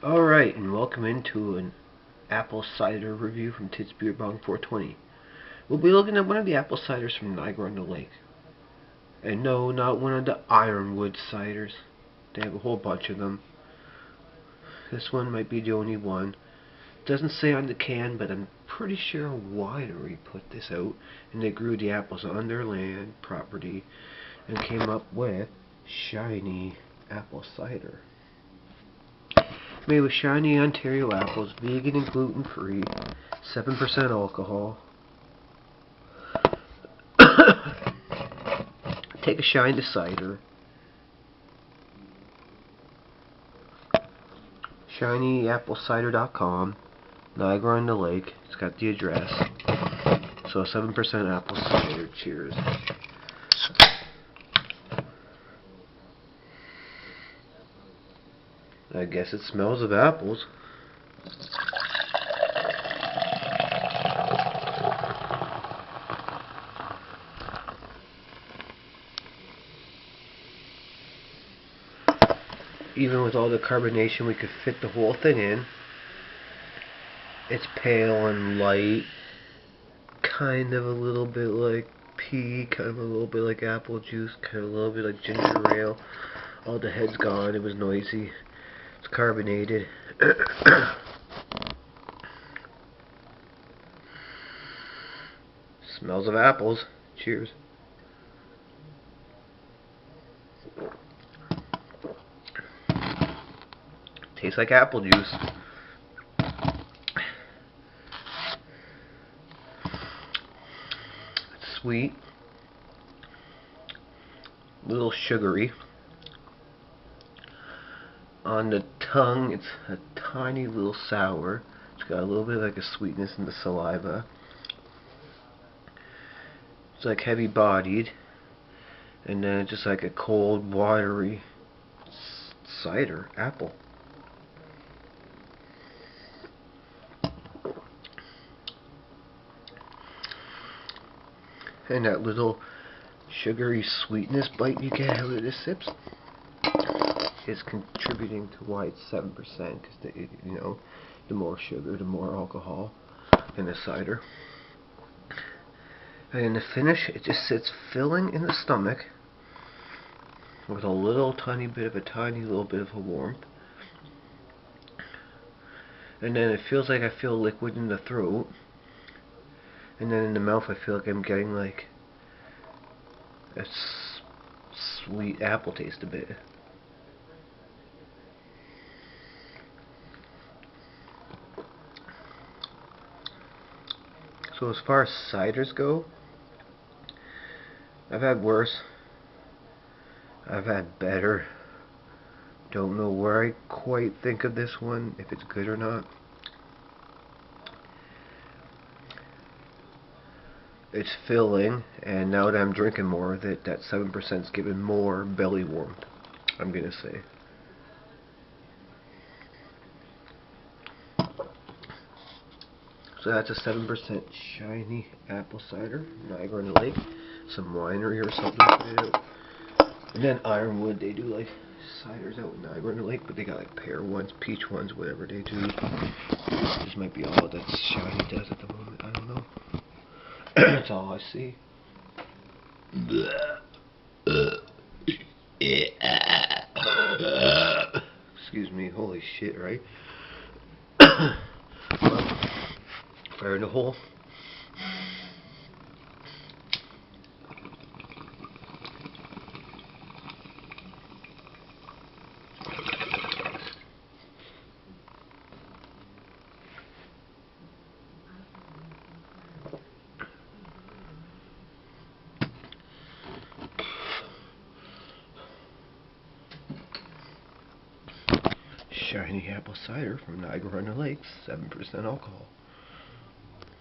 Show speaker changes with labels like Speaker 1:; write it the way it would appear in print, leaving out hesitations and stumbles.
Speaker 1: Alright, and welcome into an apple cider review from Tits Beer Bong 420. We'll be looking at one of the apple ciders from Niagara-on-the-Lake. And no, not one of the Ironwood ciders. They have a whole bunch of them. This one might be the only one. Doesn't say on the can, but I'm pretty sure a winery put this out, and they grew the apples on their land, property, and came up with Shinny apple cider. Made with shiny Ontario apples, vegan and gluten-free, 7% alcohol. Take a shine to cider. ShinyAppleCider.com, Niagara-on-the-Lake. It's got the address. So 7% apple cider. Cheers. I guess it smells of apples. Even with all the carbonation, we could fit the whole thing in. It's pale and light, kind of a little bit like pea, kind of a little bit like apple juice, kind of a little bit like ginger ale. All the head's gone, it was noisy. It's carbonated. Smells of apples. Cheers. Tastes like apple juice. It's sweet. A little sugary. On the tongue, it's a tiny little sour. It's got a little bit like a sweetness in the saliva. It's like heavy bodied. And then it's just like a cold, watery cider, apple. And that little sugary sweetness bite you get out of the sips is contributing to why it's 7%, because the more sugar, the more alcohol in the cider. And in the finish, it just sits filling in the stomach with a little tiny little bit of a warmth. And then it feels like I feel liquid in the throat. And then in the mouth, I feel like I'm getting like a sweet apple taste a bit. So as far as ciders go, I've had worse. I've had better. Don't know where I quite think of this one, if it's good or not. It's filling, and now that I'm drinking more of it, that 7% is giving more belly warmth, I'm gonna say. So that's a 7% shiny apple cider, Niagara-on-the-Lake. Some winery or something put it out. And then Ironwood, they do like ciders out in Niagara-on-the-Lake, but they got like pear ones, peach ones, whatever they do. This might be all that Shiny does at the moment, I don't know. That's all I see. Excuse me, holy shit, right? Fire in the hole. Shiny apple cider from Niagara-on-the-Lake, 7% alcohol.